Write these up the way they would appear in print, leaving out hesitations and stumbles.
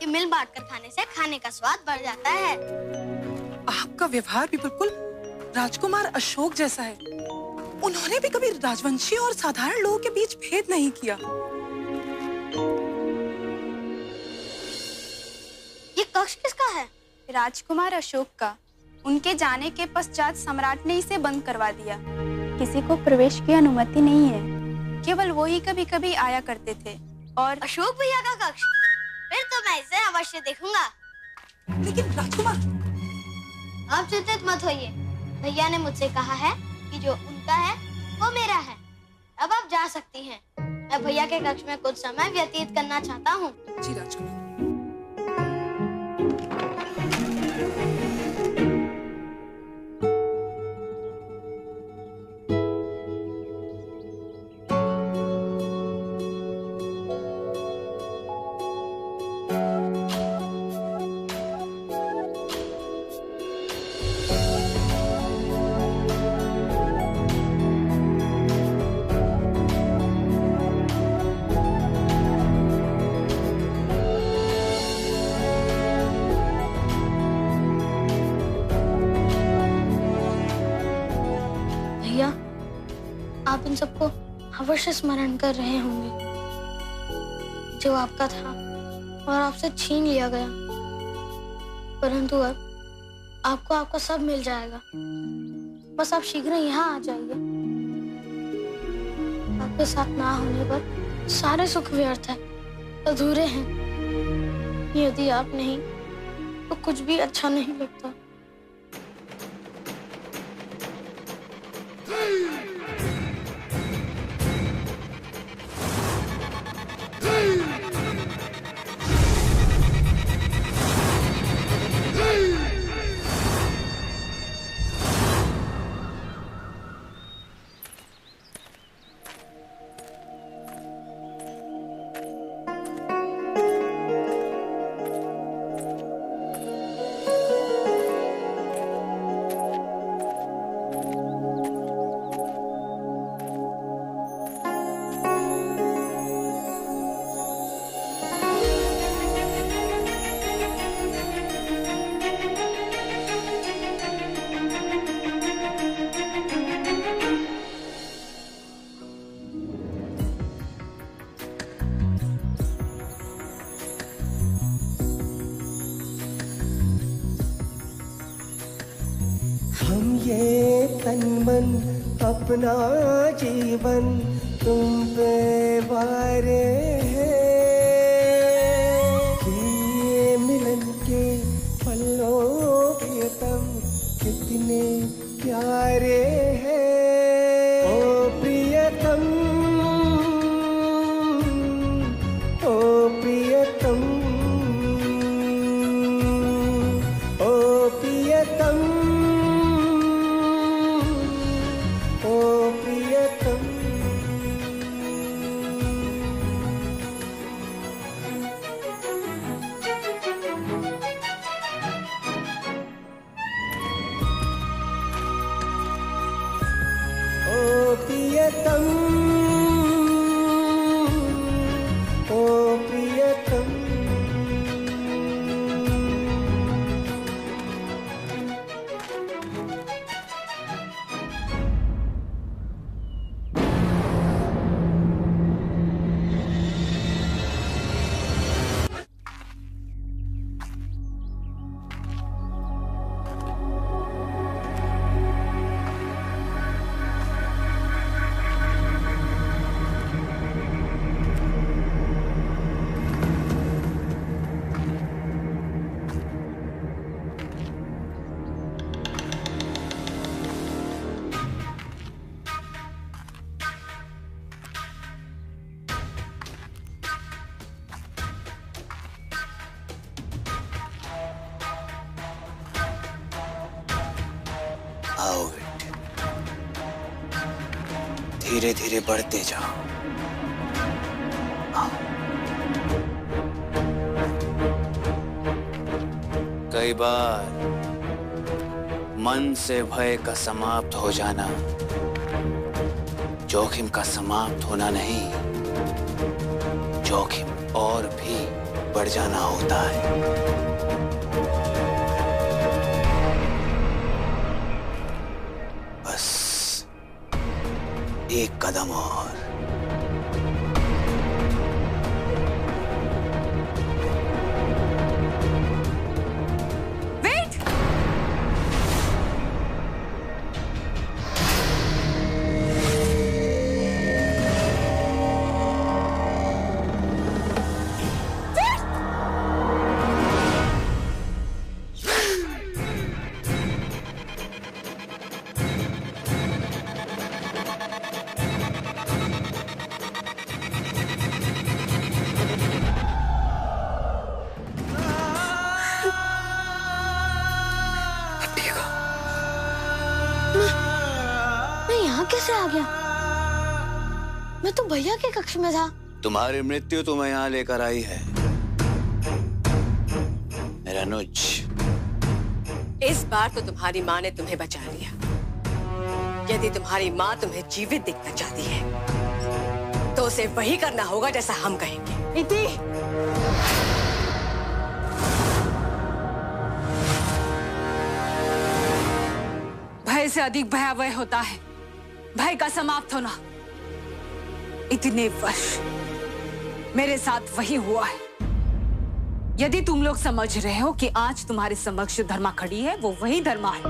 मिल बांट कर खाने से खाने का स्वाद बढ़ जाता है। आपका व्यवहार भी बिल्कुल राजकुमार अशोक जैसा है। उन्होंने भी कभी राजवंशी और साधारण लोगों के बीच भेद नहीं किया। ये कक्ष किसका है? राजकुमार अशोक का। उनके जाने के पश्चात सम्राट ने इसे बंद करवा दिया। किसी को प्रवेश की अनुमति नहीं है, केवल वो ही कभी कभी आया करते थे। और अशोक भैया का कक्ष? फिर तो मैं इसे अवश्य देखूंगा। लेकिन राजकुमार, आप चिंतित मत होइए। भैया ने मुझसे कहा है कि जो उनका है वो मेरा है। अब आप जा सकती हैं। मैं भैया के कक्ष में कुछ समय व्यतीत करना चाहता हूँ। जी राजकुमार। आप इन सबको अवश्य स्मरण कर रहे होंगे जो आपका था और आपसे छीन लिया गया, परंतु अब आपको आपका सब मिल जाएगा। बस आप शीघ्र यहाँ आ जाइए। आपके साथ ना होने पर सारे सुख व्यर्थ है, अधूरे हैं। यदि आप नहीं तो कुछ भी अच्छा नहीं लगता। हम ये तन मन अपना जीवन तुम पे वारे हैं। ये मिलन के पलों प्रियतम कितने प्यारे हैं। ओ प्रियतम, ओ प्रियतम, ओ प्रियतम, प्रियतम, ओ प्रियतम। आओ बेटे, धीरे धीरे बढ़ते जाओ। आओ। कई बार मन से भय का समाप्त हो जाना जोखिम का समाप्त होना नहीं, जोखिम और भी बढ़ जाना होता है। बस एक कदम और। मैं यहाँ कैसे आ गया? मैं तो भैया के कक्ष में था। तुम्हारी मृत्यु तुम्हें यहाँ लेकर आई है मेरा अनुज। इस बार तो तुम्हारी माँ ने तुम्हें बचा लिया। यदि तुम्हारी माँ तुम्हें जीवित देखना चाहती है तो उसे वही करना होगा जैसा हम कहेंगे। इति भय से अधिक भयावह होता है भय का समाप्त होना। इतने वर्ष मेरे साथ वही हुआ है। यदि तुम लोग समझ रहे हो कि आज तुम्हारे समक्ष जो धर्मा खड़ी है वो वही धर्मा है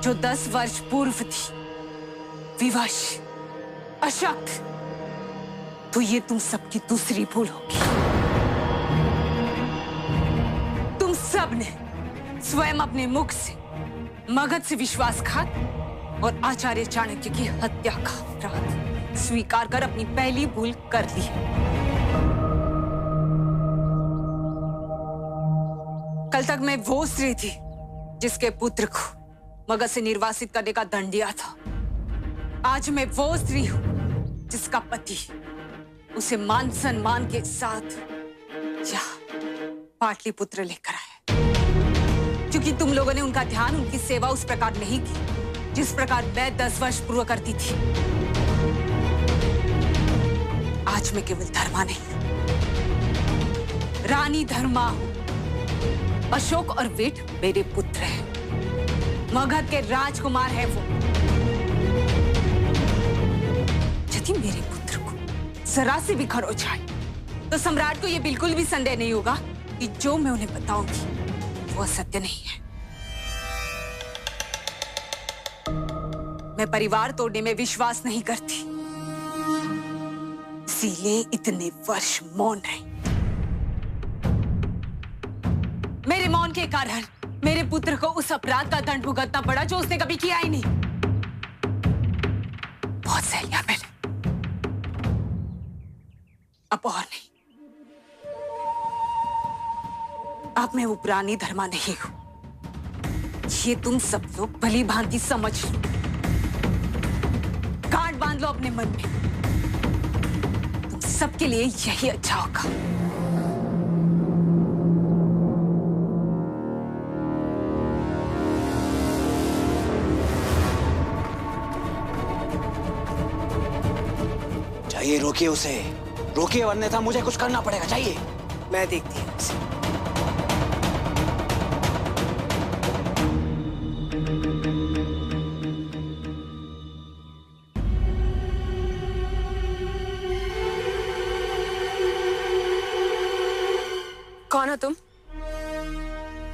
जो 10 वर्ष पूर्व थी, विवश, अशक्त, तो ये तुम सबकी दूसरी भूल होगी। तुम सब ने स्वयं अपने मुख से मगध से विश्वासघात और आचार्य चाणक्य की हत्या का अपराध स्वीकार कर अपनी पहली भूल कर ली है। कल तक मैं वो स्त्री थी जिसके पुत्र को मगध से निर्वासित करने का दंड दिया था। आज मैं वो स्त्री हूं जिसका पति उसे मान सम्मान के साथ यहाँ पाटलिपुत्र लेकर आया। क्योंकि तुम लोगों ने उनका ध्यान, उनकी सेवा उस प्रकार नहीं की जिस प्रकार मैं 10 वर्ष पूर्व करती थी। आज मैं केवल धर्मा नहीं, रानी धर्मा हूं। अशोक और वेट मेरे पुत्र हैं। मगध के राजकुमार है वो। यदि मेरे पुत्र को जरा से भी खरोच आए तो सम्राट को यह बिल्कुल भी संदेह नहीं होगा कि जो मैं उन्हें बताऊंगी वो असत्य नहीं है। मैं परिवार तोड़ने में विश्वास नहीं करती, इसीलिए इतने वर्ष मौन रही। मेरे मौन के कारण मेरे पुत्र को उस अपराध का दंड भुगतना पड़ा जो उसने कभी किया ही नहीं। बहुत सह लिया मैंने, अब और नहीं। अब मैं वो पुरानी धर्मा नहीं हूं, ये तुम सब लोग भली भांति समझ लो। गांठ बांध लो अपने मन में, तुम सबके लिए यही अच्छा होगा। चाहिए रोकिए उसे, रोकिए वरना मुझे कुछ करना पड़ेगा। चाहिए, मैं देखती हूँ उसे। कौन हो तुम?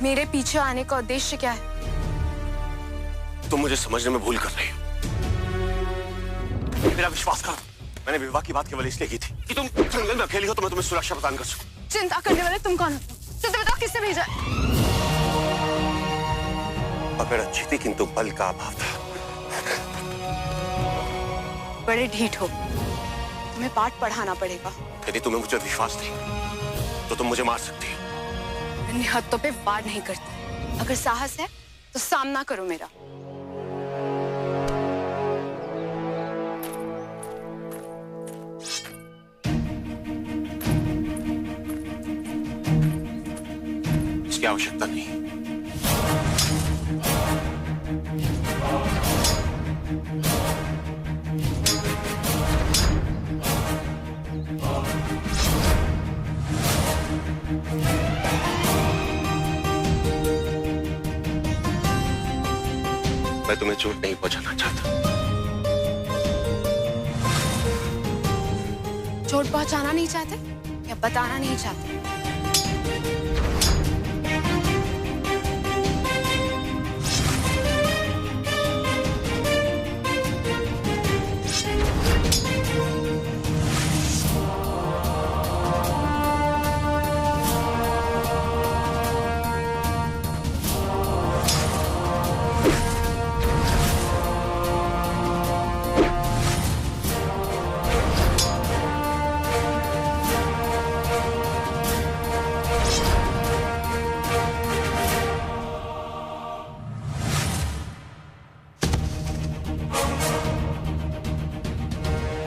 मेरे पीछे आने का उद्देश्य क्या है? तुम मुझे समझने में भूल कर रही हो। मेरा विश्वास करो, मैंने विवाह की बात केवल इसलिए की थी कि तुम जंगल में अकेली हो तो मैं तुम्हें सुरक्षा प्रदान कर सकूं। चिंता करने वाले तुम कौन हो? जल्दी बताओ किसने भेजा? पकड़ अच्छी थी किंतु बल का अभाव था। बड़े ढीठ हो, तुम्हें पाठ पढ़ाना पड़ेगा। यदि तुम्हें मुझे विश्वास नहीं तो तुम मुझे मार सकती हो। अन्य हत्तों पे वार नहीं करती। अगर साहस है तो सामना करो मेरा। इसकी आवश्यकता नहीं। मैं तुम्हें चोट नहीं पहुंचाना चाहता। चोट पहुंचाना नहीं चाहते या बताना नहीं चाहते?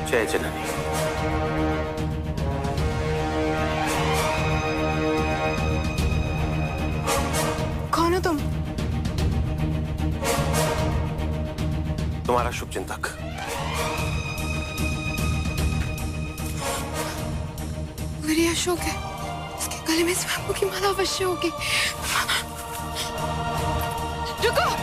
जय जननी। कौन हो तुम? तुम्हारा शुभचिंतक। मेरी अशोक है, उसके गले में इस बाबू की माला अवश्य होगी। रुको!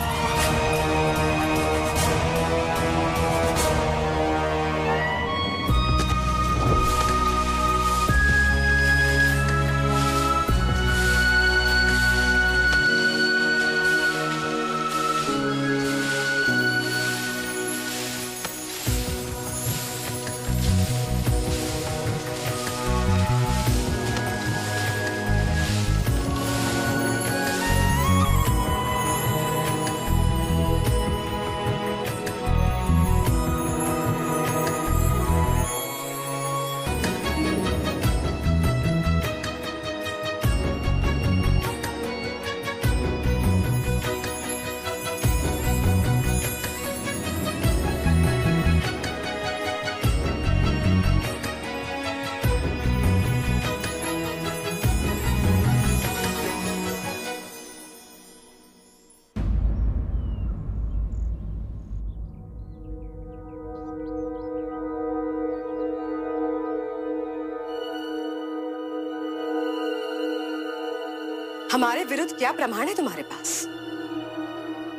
हमारे विरुद्ध क्या प्रमाण है तुम्हारे पास?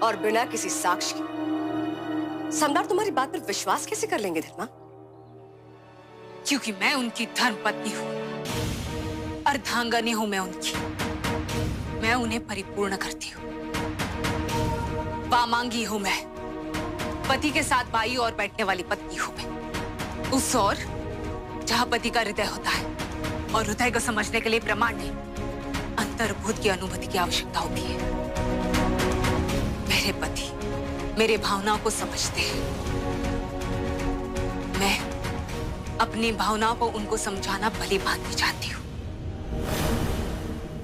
और बिना किसी साक्ष्य के सम्राट तुम्हारी बात पर विश्वास कैसे कर लेंगे धर्मा? क्योंकि मैं उनकी धर्मपत्नी हूँ, अर्धांगनी हूं मैं उनकी। मैं उन्हें परिपूर्ण करती हूँ। वामांगी हूं मैं, पति के साथ बाई और बैठने वाली पत्नी हूं मैं। उस और जहां पति का हृदय होता है, और हृदय को समझने के लिए प्रमाण नहीं, अंतर्भूत की अनुमति की आवश्यकता होती है। मेरे पति मेरे भावनाओं को समझते हैं। मैं अपनी भावनाओं को उनको समझाना भली भांति चाहती हूँ।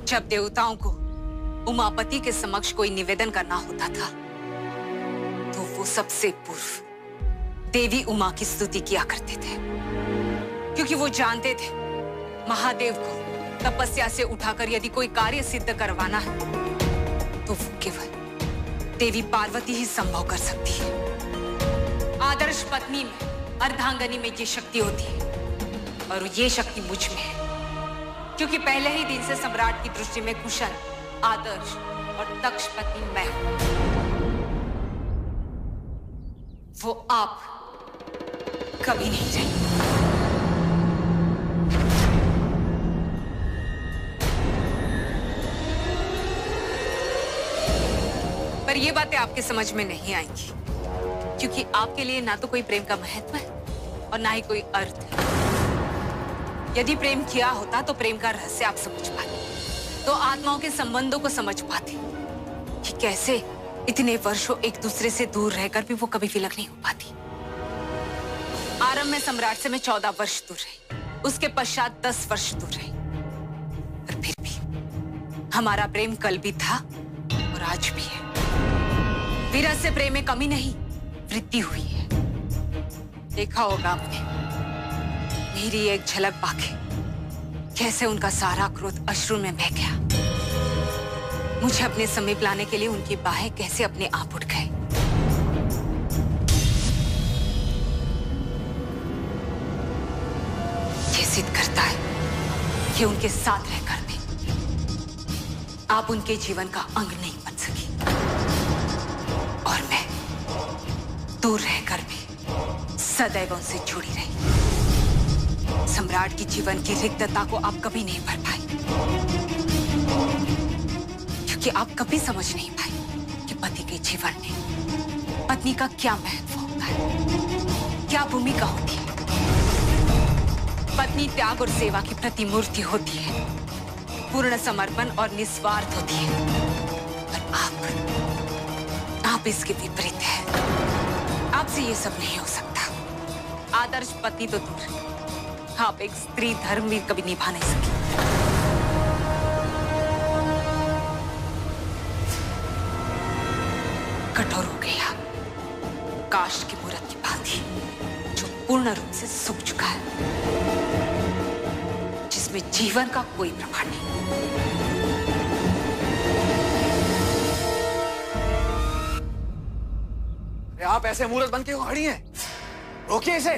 जब देवताओं को उमापति के समक्ष कोई निवेदन करना होता था, तो वो सबसे पूर्व देवी उमा की स्तुति किया करते थे, क्योंकि वो जानते थे महादेव को तपस्या से उठाकर यदि कोई कार्य सिद्ध करवाना है, तो वो केवल देवी पार्वती ही संभव कर सकती है। आदर्श पत्नी में, अर्धांगनी में ये शक्ति होती है, और ये शक्ति मुझ में है, क्योंकि पहले ही दिन से सम्राट की दृष्टि में कुशल, आदर्श और दक्ष पत्नी मैं हूं। वो आप कभी नहीं रही। पर ये बातें आपके समझ में नहीं आएंगी, क्योंकि आपके लिए ना तो कोई प्रेम का महत्व है और ना ही कोई अर्थ है। यदि प्रेम किया होता तो प्रेम का रहस्य आप समझ पाते, तो आत्माओं के संबंधों को समझ पाते कि कैसे इतने वर्षों एक दूसरे से दूर रहकर भी वो कभी विलग नहीं हो पाती। आरंभ में सम्राट से मैं 14 वर्ष दूर रही, उसके पश्चात 10 वर्ष दूर रही, पर फिर भी हमारा प्रेम कल भी था और आज भी है। विरह से प्रेम में कमी नहीं, वृद्धि हुई है। देखा होगा आपने मेरी एक झलक पाके कैसे उनका सारा क्रोध अश्रु में बह गया। मुझे अपने समीप लाने के लिए उनकी बाहें कैसे अपने आप उठ गए। ये सिद्ध करता है कि उनके साथ रहकर भी आप उनके जीवन का अंग नहीं बन सकी, और मैं दूर रहकर भी सदैव उनसे जुड़ी रही। सम्राट की जीवन की रिक्तता को आप कभी नहीं भर पाई, क्योंकि आप कभी समझ नहीं पाई कि पति के जीवन में पत्नी का क्या महत्व होता है, क्या भूमिका होती है। पत्नी त्याग और सेवा की प्रतिमूर्ति होती है, पूर्ण समर्पण और निस्वार्थ होती है, पर आप इसके विपरीत हैं। आपसे ये सब नहीं हो सकता। आदर्श पत्नी तो दूर, आप एक स्त्री धर्म भी कभी निभा नहीं सकी। कठोर हो गई आप, काष्ठ की मूर्त की भांति, जो पूर्ण रूप से सूख चुका है, जिसमें जीवन का कोई प्रभाव नहीं। आप ऐसे मूर्त बन के खड़ी हैं? रोकिए इसे।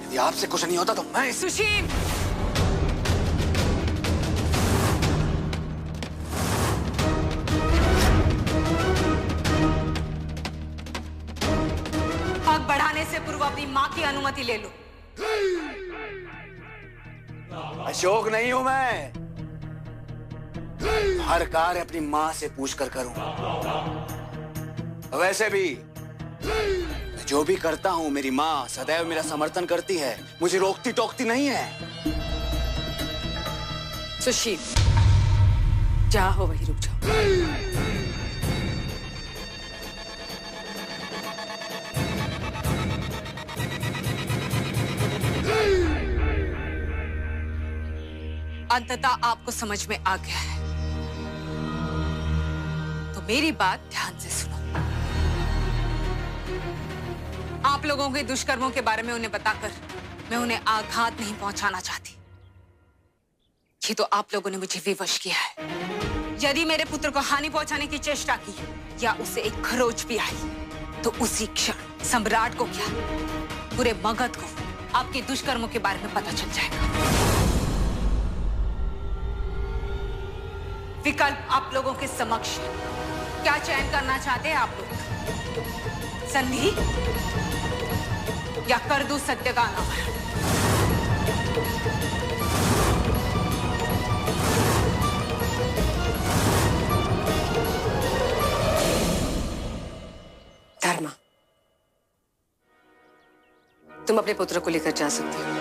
यदि आपसे कुछ नहीं होता तो मैं सुशील, आग बढ़ाने से पूर्व अपनी मां की अनुमति ले लो। अशोक नहीं हूं मैं। हर कार्य अपनी मां से पूछकर करूंगा। वैसे भी जो भी करता हूं, मेरी मां सदैव मेरा समर्थन करती है, मुझे रोकती टोकती नहीं है। सुशील, जहां हो वहीं रुक जाओ। अंततः आपको समझ में आ गया है, तो मेरी बात ध्यान से सुनो। आप लोगों के दुष्कर्मों के बारे में उन्हें बताकर मैं उन्हें आघात नहीं पहुंचाना चाहती। ये तो आप लोगों ने मुझे विवश किया है। यदि मेरे पुत्र को हानि पहुंचाने की चेष्टा की या उसे एक खरोच भी आई, तो उसी क्षण सम्राट को क्या, पूरे मगध को आपके दुष्कर्मों के बारे में पता चल जाएगा। विकल्प आप लोगों के समक्ष, क्या चयन करना चाहते हैं आप लोग? संधि या कर दूं सत्य का अनावरण? धर्मा, तुम अपने पुत्र को लेकर जा सकते हो।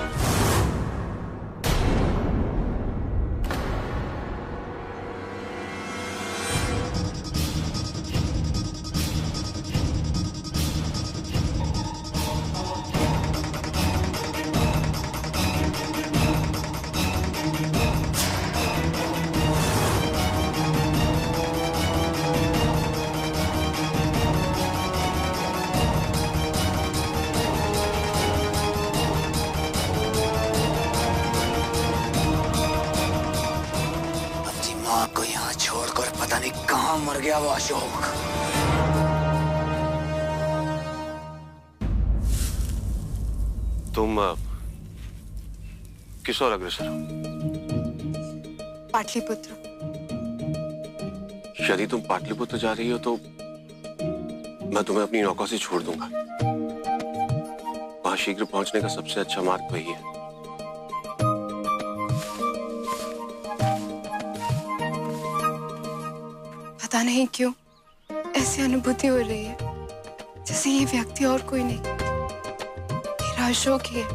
को यहाँ छोड़कर पता नहीं कहाँ मर गया वो अशोक। तुम किस ओर अग्रसर हो? पाटलिपुत्र। यदि तुम पाटलिपुत्र जा रही हो तो मैं तुम्हें अपनी नौका से छोड़ दूंगा। वहां शीघ्र पहुंचने का सबसे अच्छा मार्ग वही है। पता नहीं क्यों ऐसी अनुभूति हो रही है जैसे ये व्यक्ति और कोई नहीं, मेरा अशोक ही है।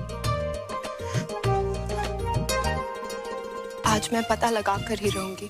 आज मैं पता लगा कर ही रहूंगी